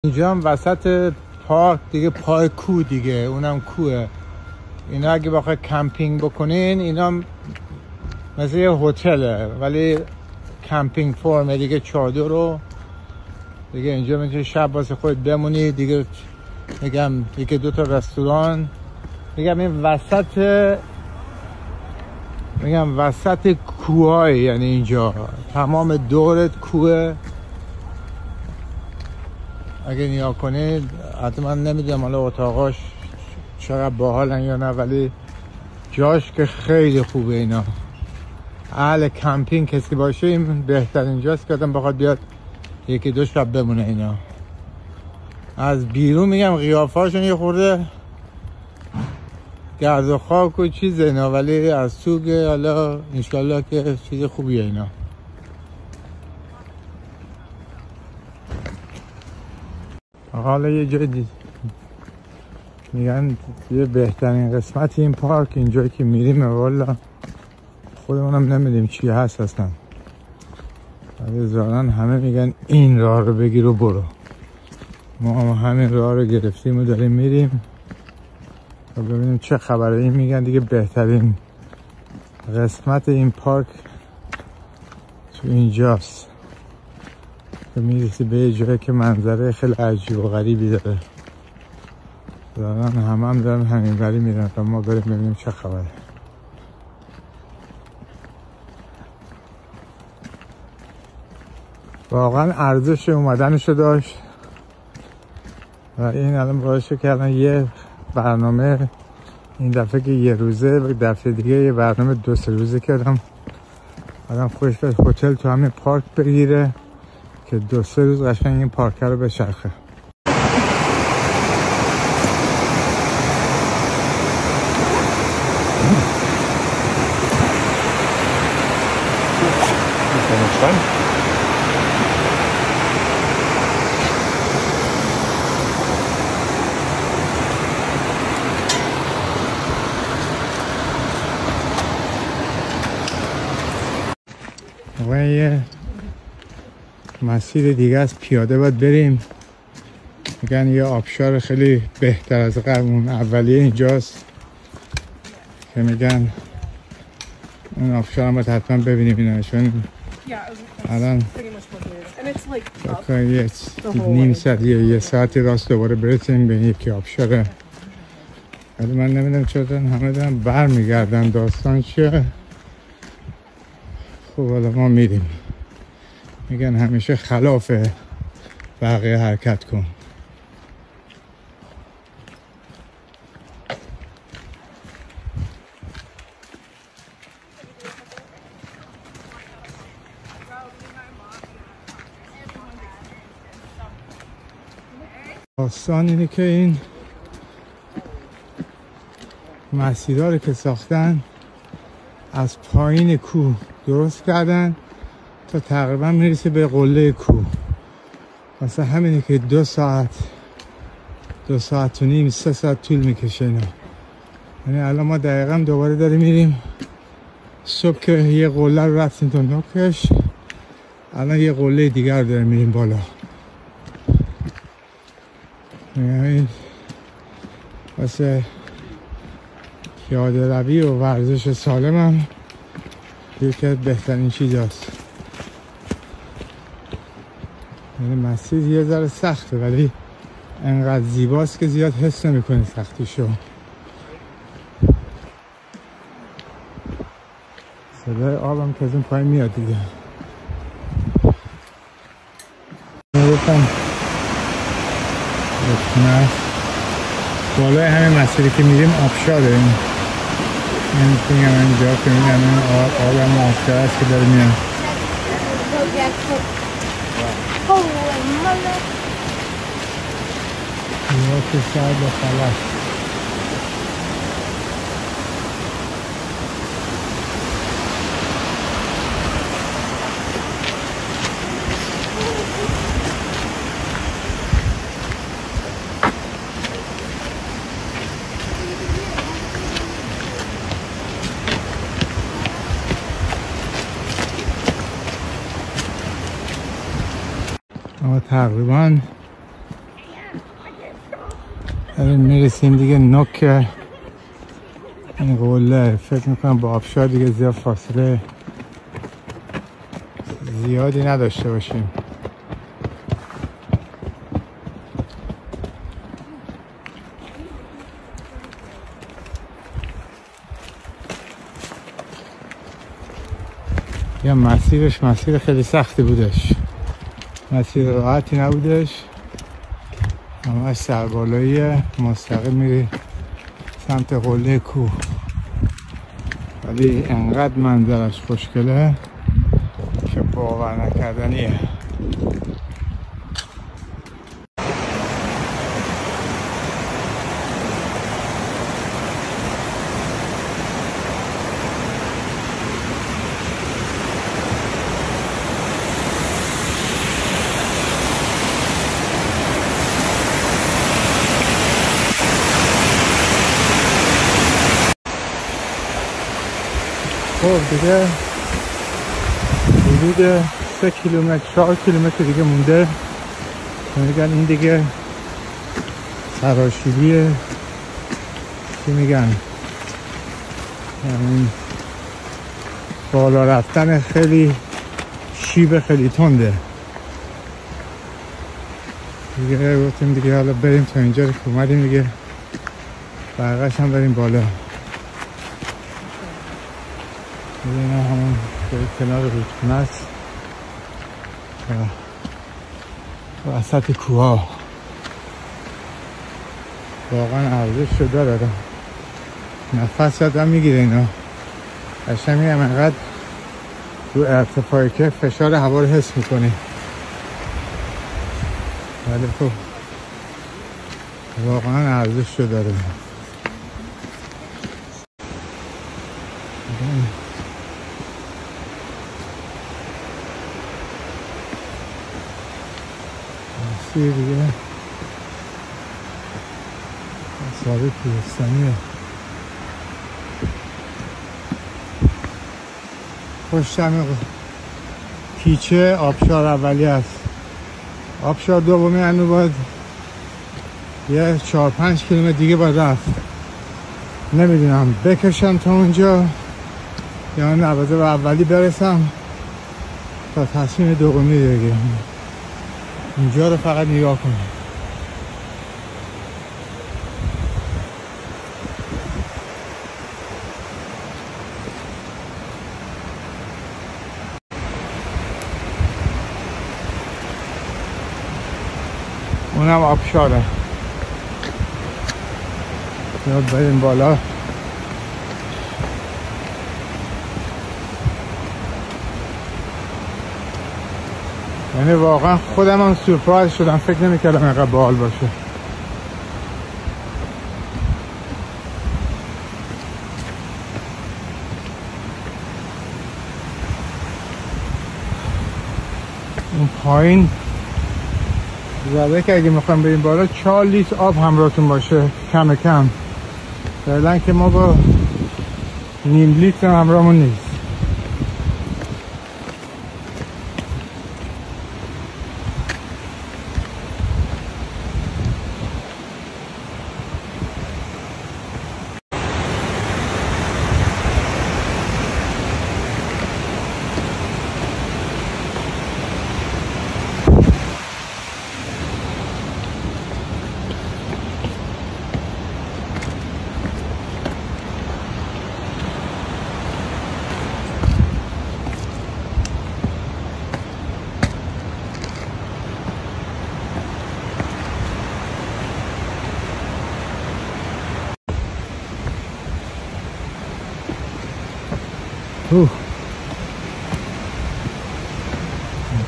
اینجا هم وسط پارک دیگه، پای کوه دیگه، اونم کوه. اینا اگه بخوای کمپینگ بکنین، اینا مثل یه هتله ولی کمپینگ فرمه دیگه. چادر رو دیگه اینجا میتونی شب واسه خودت بمونی دیگه. میگم یکی دو تا رستوران، میگم این وسط کوه، یعنی اینجا تمام دورت کوه. اگه نیا کنید، حتی من نمیدونم حالا اتاقاش چقدر باحالن یا نه، ولی جاش که خیلی خوبه. اینا اهل کمپینگ کسی باشه این بهترین جاست که آدم بخواد بیاد یکی دو شب بمونه. اینا از بیرون میگم قیافه‌شون یه خورده گرد و خاک و چیزه اینا، ولی از تو که حالا انشالله که چیز خوبیه. اینا حالا یه جای میگن یه بهترین قسمت این پارک اینجایی که میریم، والا خودمونم نمیدیم چی هست اصلا، ولی ظاهرا همه میگن این راه رو بگیر و برو. ما همین راه رو گرفتیم و داریم میریم و ببینیم چه خبره. این میگن دیگه بهترین قسمت این پارک تو اینجاست که میرسی به یه جایی که منظره خیلی عجیب و غریبی داره. دارن هم دارن همین بری میرن تا ما بریم ببینیم چه خبره. واقعا ارزش اومدنشو داشت و این الان باعث کردن یه برنامه این دفعه که یه روزه و دفعه دیگه یه برنامه 2-3 روزه کردم. آدم خودش به هتل تو همین پارک بگیره که 2-3 روز قشنگ این پارک رو بچرخه. و یه مسیر دیگه از پیاده باید بریم. میگن یه آبشار خیلی بهتر از اون اولیه اینجاست که میگن اون آبشار هم باید حتما ببینیم. اینا چون الان نیم ساعت یه ساعتی راست دوباره برسیم به یکی آبشاره، ولی من نمیدونم چرا همه دارن بر میگردن. داستان چیه؟ خب حالا ما میریم. میگن همیشه خلاف بقیه حرکت کن. داستان اینه که این مسیرها رو که ساختن از پایین کوه درست کردن تا تقریبا میرسه به قله کوه. واسه همینه که 2 ساعت 2.5 ساعت 3 ساعت طول میکشه اینا. یعنی الان ما دقیقا دوباره داریم میریم. صبح که یه قله رو رفتیم تا نوکش، الان یه قله دیگر داریم میریم بالا. یعنی واسه پیاده روی و ورزش سالم هم یکی از بهترین چیز هست. یعنی مسیر یه ذره سخته ولی انقدر زیباست که زیاد حس نمی کنی سختیشو. صدای آبم که از این پایین میاد دیگه. میگفتم بالای همین مسیری که میریم آبشاره. این میگم اینجا که میگم آب هم آبشار هست که داره میاد. نیوه که ساعت به خلاص تقریبا میرسیم دیگه نوک این قله. فکر میکنم با آبشار دیگه زیاد فاصله زیادی نداشته باشیم. یا مسیرش مسیر خیلی سختی بودش، مسیر راحتی نبودش، همش سربالایی مستقیم میری سمت قله کوه، ولی انقدر منظرش خوشگله که باور نکردنیه. خب دیگه حدود 3 کیلومتر 4 کیلومتر دیگه مونده. میگن این دیگه سراشیبیه، چی میگن، یعنی بالا رفتن خیلی شیب خیلی تنده دیگه. گفتیم دیگه حالا بریم تا اینجا که اومدیم دیگه برقش هم بریم بالا. این همون کنار رودخونه است و وسط کوها. واقعا ارزش رو داره، نفس آدم میگیره اینا. قشنگ میگم انقدر رو ارتفاعی که فشار هوا رو حس میکنی، ولی خب واقعا ارزش رو داره. دیگه سابق کوهستانیه. پشتم پیچه آبشار اولی است. آبشار دومی هنو باید یه 4-5 کیلومتر دیگه باید رفت. نمیدونم بکشم تا اونجا یا نه البته به اولی برسم تا تصمیم دومی دیگه. اینجا رو فقط نگاه کنید. اونم آبشاره. یا بریم بالا. یعنی واقعا خودم هم سورپرایز شدم، فکر نمی‌کردم اینقدر باحال باشه. اون پایین زده که اگه میخوایم بریم بالا 4 لیتر آب همراهتون باشه کم کم. فعلا که ما با نیم لیتر همراهمون نیست.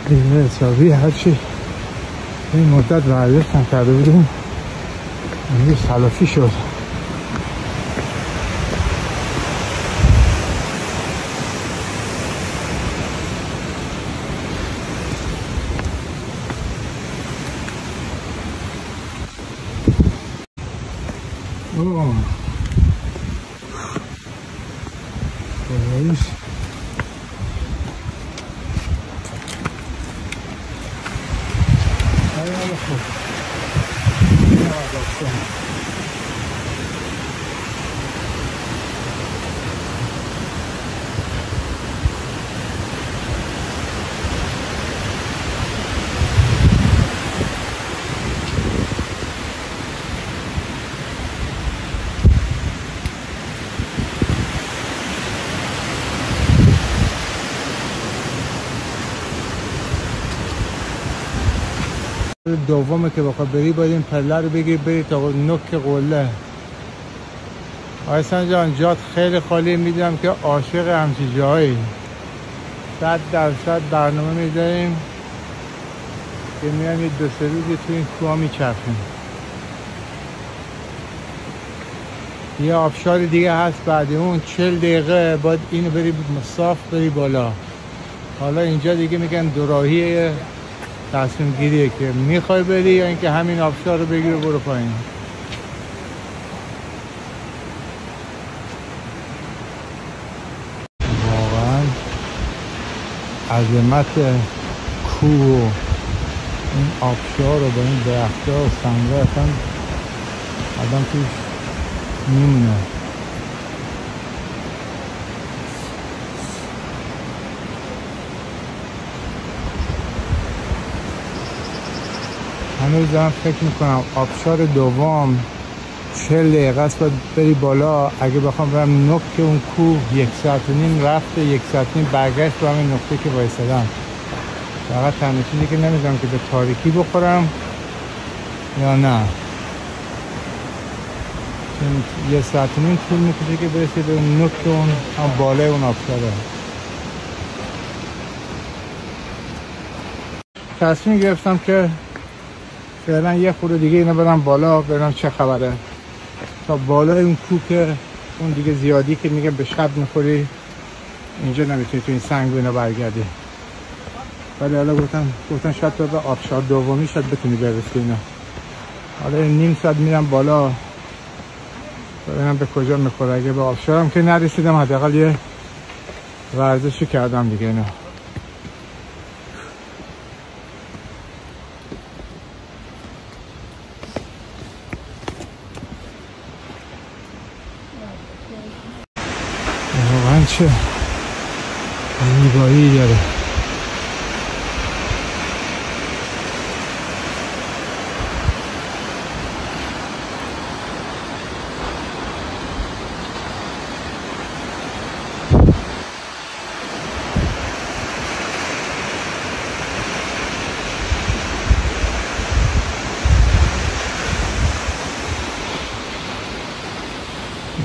دیگه حسابی هرچی این مدت ورزش هم کرده بودیم اینجا تلافی شد. خیلی خوب. دومه که بخواه بری باید این پله رو بگیر بری تا نوک قله. آیسان جان جات خیلی خالی، میدونم که عاشق همچی جایی. 100% برنامه میذاریم که میام یه 2-3 روزی تو این کوها میچرخیم. یه آبشار دیگه هست بعد اون 40 دقیقه باید اینو بری صاف بری بالا. حالا اینجا دیگه میگن دوراهی تصمیم گیریه که میخوای بری یا اینکه همین آبشار رو بگیر و برو پایین. واقعا عظمت کوه و این آبشار رو با این درخت‌ها و سنگ‌ها اصلا آدم توش میمونه. هنوز دارم فکر میکنم آبشار دوم 40 دقیقه است باید بری بالا. اگه بخوام برم نوک اون کوه 1.5 ساعت رفته 1.5 ساعت برگشت با همین نقطه که وایسادم. فقط تنها چیزی که نمیدونم که به تاریکی بخورم یا نه، چون 1.5 ساعت طول میکشه که برسی به اون نوک اون بالای اون آبشاره. تصمیم گرفتم که فعلا یه خورده دیگه اینو برم بالا ببینم چه خبره. تا بالای اون کوه که اون دیگه زیادی که میگه به شب میخوری اینجا نمیتونی تو این سنگ بینو برگردی. ولی حالا گفتن شاید تو به آبشار دومی شاید بتونی برسی اینا. حالا نیم ساعت میرم بالا ببینم به کجا میخوره. اگه به آبشارم که نرسیدم حداقل یه ورزشی کردم دیگه اینا. واقعا چه زیبایی داره.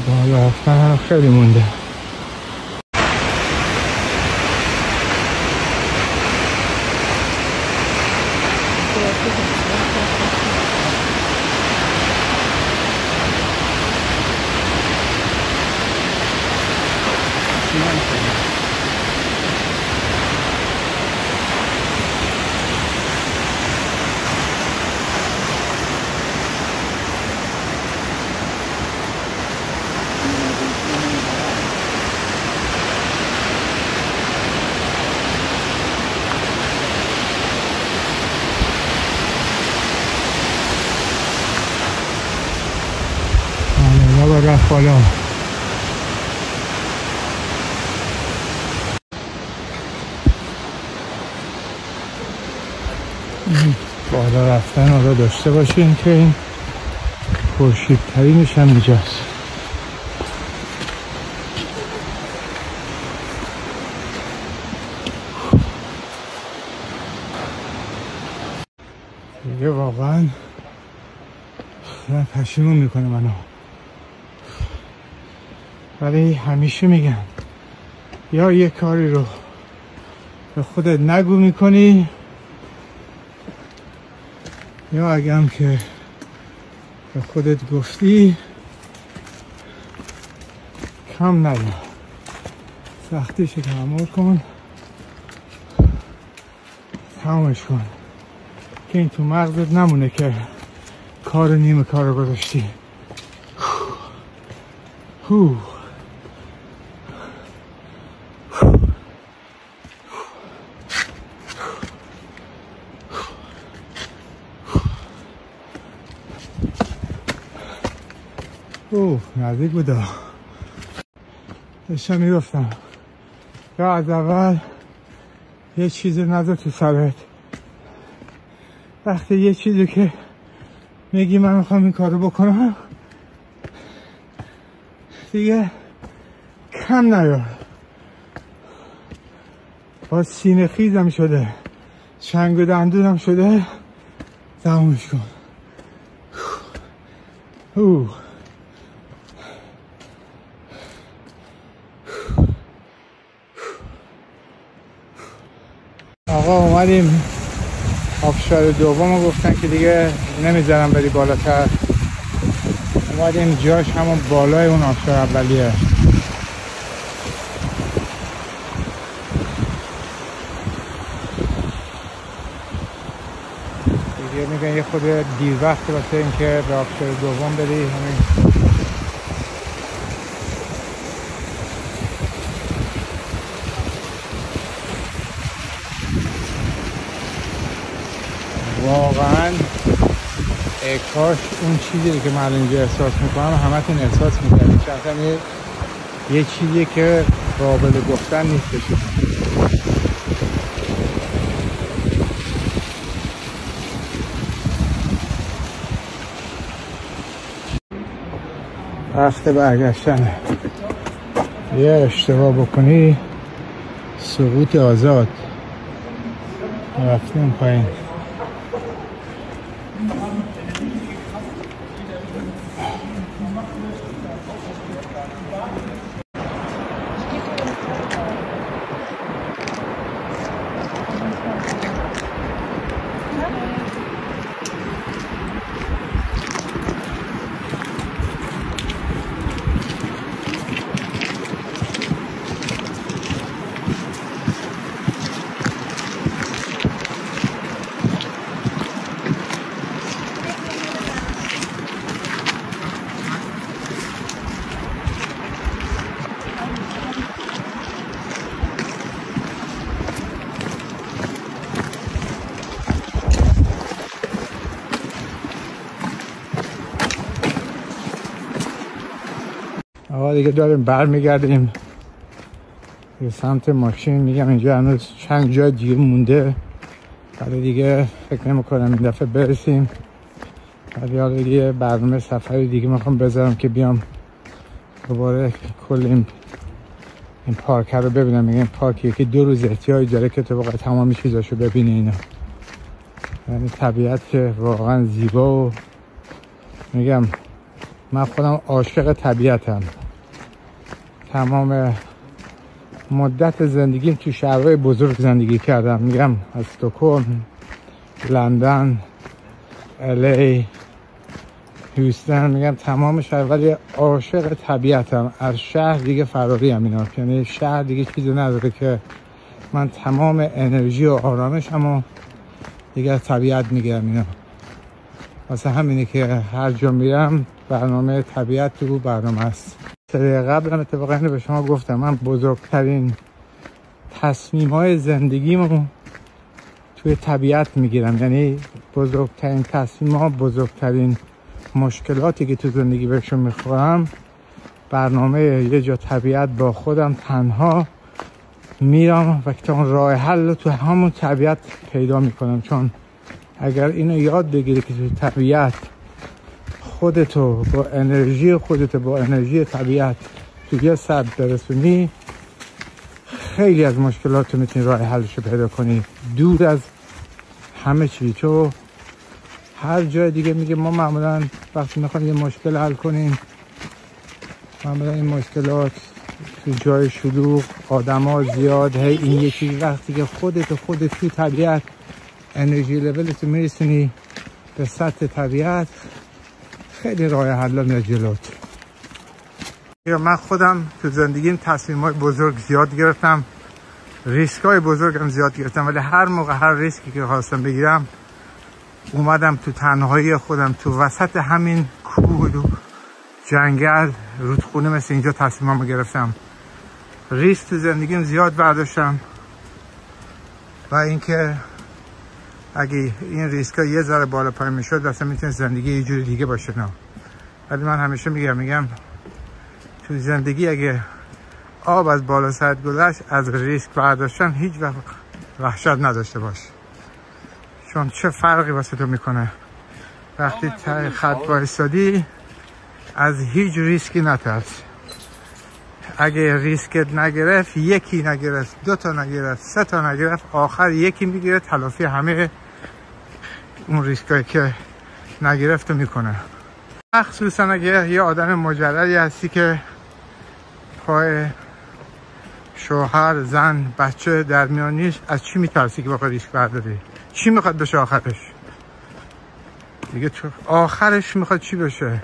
بالا رفتن خیلی مونده. رفت بالا. بالا رفتن رو داشته باشین که این خورشیدترینش هم اینجاست. دیگه واقعا پشیمون میکنه منو. ولی همیشه میگن یا یه کاری رو به خودت نگو میکنی یا اگه هم که به خودت گفتی کم نیا، سختیش تحمل کن، تمامش کن که این تو مغزت نمونه که کار نیمه کار رو گذاشتی. نزدیک بودا. داشتم میگفتم یا از اول یه چیزی نذار تو سرت. وقتی یه چیزی که میگی من میخوام این کارو بکنم دیگه کم نیار. با سینه خیزم شده، چنگ و دندونم شده، تمومش کن. آقا اومدیم آبشار دوم گفتن که دیگه نمیذارم بری بالاتر. اومدیم جاش همون بالای اون آبشار اولیه. دیگه میگن یه خود دیر وقت واسه اینکه به آبشار دوم بری. همین واقعا کاش اون چیزی که من اینجا احساس میکنم همتون احساس میکنید. چون یه چیزی که قابل گفتن نیستش. وقت برگشتنه. یه اشتباه بکنی سقوط آزاد. رفتیم پایین. آقا دیگه داریم برمیگردیم به سمت ماشین. میگم اینجا هنوز چند جا دیگه مونده، ولی دیگه فکر نمی‌کنم این دفعه برسیم. ولی حالا دیگه برنامه سفری دیگه میخوام بذارم که بیام دوباره کل این پارک رو ببینم. میگم پارکیه که 2 روز احتیاج داره که تو واقعا تمام چیزاشو ببینی. اینا یعنی طبیعت که واقعا زیبا و میگم من خودم عاشق طبیعتم. تمام مدت زندگیم تو شهرهای بزرگ زندگی کردم. میگم از استکهلم، لندن، الی، هیوستن، میگم تمام شهر، ولی عاشق طبیعتم. از شهر دیگه فراری ام اینا. یعنی شهر دیگه چیزی نداره که من تمام انرژی و آرامشمو دیگه از طبیعت میگیرم اینا. واسه همینه که هر جا میرم برنامه طبیعت تو برنامه است. سری قبلم اتفاقا اینو به شما گفتم، من بزرگترین تصمیم‌های زندگیمو توی طبیعت میگیرم. یعنی بزرگترین تصمیم‌ها، بزرگترین مشکلاتی که تو زندگی بهشون میخورم، برنامه یه جا طبیعت با خودم تنها میرم و که اون راه حل رو تو همون طبیعت پیدا میکنم. چون اگر اینو یاد بگیری که تو طبیعت خودتو با انرژی خودت، با انرژی طبیعت تو یه سد برسونی، خیلی از مشکلات رو میتونی راه حلشو پیدا کنی، دور از همه چی. تو هر جای دیگه میگه ما معمولا وقتی میخوایم یه مشکل حل کنیم، معمولا این مشکلات تو جای شلوغ، آدما زیاد، هی این یکی. وقتی که خودت توی طبیعت انرژی لولتو میرسونی به سطح طبیعت، خیلی راه حل میاد جلوت. من خودم تو زندگیم تصمیم‌های بزرگ زیاد گرفتم، ریسک‌های بزرگم زیاد گرفتم، ولی هر موقع هر ریسکی که خواستم بگیرم اومدم تو تنهایی خودم، تو وسط همین کوه و جنگل، رودخونه مثل اینجا تصمیمامو گرفتم. ریسک تو زندگیم زیاد برداشتم و اینکه اگه این ریسکا یه ذره بالا پایین میشد اصلا میتونه زندگی یه جوری دیگه باشه. نه، ولی من همیشه میگم تو زندگی اگه آب از بالا سرت گذشت، از ریسک برداشتن هیچ وقت وحشت نداشته باش. چون چه فرقی واسه تو میکنه وقتی تا خط وایسادی؟ از هیچ ریسکی نترس. اگه ریسکت نگرفت، یکی نگرفت، 2 تا نگرفت، 3 تا نگرفت، آخر یکی میگیره، تلافی همه اون ریسکایی که نگرفت میکنه. مخصوصا اگه یه آدم مجردی هستی که پای شوهر، زن، بچه در میان نیست، از چی میترسی که بخوای ریسک برداری؟ چی میخواد بشه آخرش؟ دیگه آخرش میخواد چی بشه؟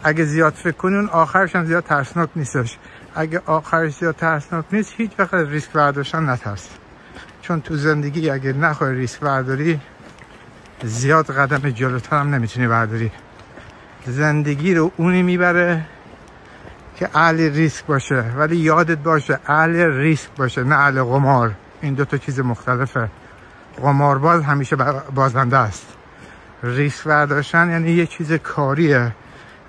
اگه زیاد فکر کنی اون آخرش هم زیاد ترسناک نیستش. اگه آخرش زیاد ترسناک نیست، هیچ وقت ریسک برداشتن نترس. چون تو زندگی اگه نخوای ریسک برداری، زیاد قدم جلوتر هم نمیتونی برداری. زندگی رو اونی میبره که اهل ریسک باشه، ولی یادت باشه اهل ریسک باشه، نه اهل قمار. این دو تا چیز مختلفه. قمارباز همیشه بازنده است. ریسک برداشتن یعنی یه چیز کاریه،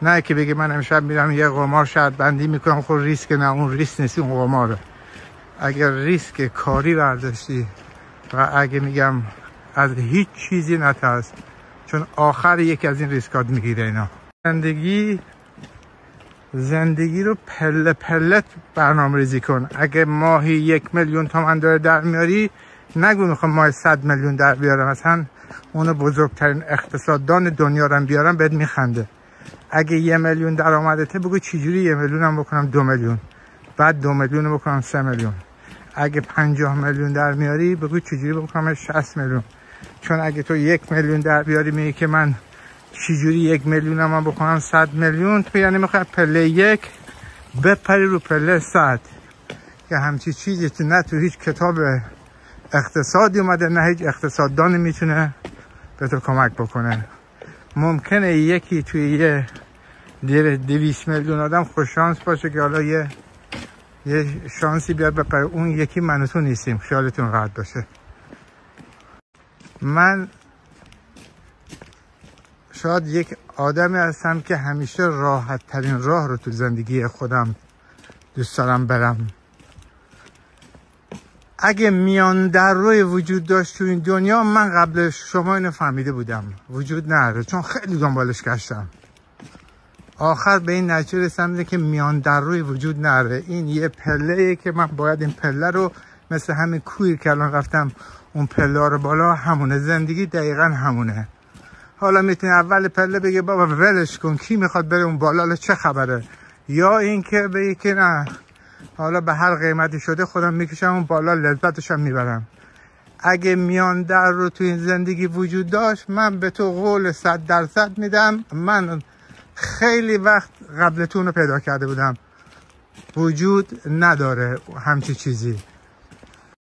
نه که بگی من امشب میرم یه قمار شرط بندی میکنم. خب ریسک؟ نه، اون ریسک نیست، اون قماره. اگر ریسک کاری برداشتی و اگه میگم از هیچ چیزی نترس، چون آخر یکی از این ریسکات میگیره. اینا زندگی رو پله پله برنامه ریزی کن. اگه ماهی 1 میلیون تومان داره در میاری، نگو میخوام ماهی 100 میلیون در بیارم. مثلا اونو بزرگترین اقتصاددان دنیا رو بیارم بهت میخنده. اگه 1 میلیون درآمدته، بگو چجوری 1 میلیونم بکنم 2 میلیون، بعد 2 میلیون رو بکنم 3 میلیون. اگه 50 میلیون در میاری، بگو چجوری بکنم 60 میلیون. چون اگه تو 1 میلیون در بیاری میگی که من چجوری 1 میلیونم هم بکنم 100 میلیون، تو یعنی میخوای پله 1 بپری رو پله 100. که همچی چیزی تو نه تو هیچ کتاب اقتصادی اومده، نه هیچ اقتصاددانی میتونه به تو کمک بکنه. ممکنه یکی توی یه 200 میلیون آدم خوش شانس باشه که حالا یه شانسی بیاد بپره. اون یکی من و تو نیستیم، خیالتون راحت باشه. من شاید یک آدمی هستم که همیشه راحت ترین راه رو تو زندگی خودم دوست دارم برم. اگه میان در روی وجود داشت تو این دنیا، من قبل شما اینو فهمیده بودم. وجود نداره، چون خیلی دنبالش گشتم. آخر به این نتیجه رسیدم که میان در روی وجود نداره. این یه پله‌ایه که من باید این پله رو مثل همین کویی که الان رفتم اون پله رو بالا، همونه. زندگی دقیقا همونه. حالا میتونی اول پله بگی بابا ولش کن، کی میخواد بره اون بالا، چه خبره؟ یا اینکه بگی که نه، حالا به هر قیمتی شده خودم میکشم اون بالا، لذتشم میبرم. اگه میان در رو تو این زندگی وجود داشت، من به تو قول 100% میدم، من خیلی وقت قبل تو رو پیدا کرده بودم. وجود نداره همچی چیزی.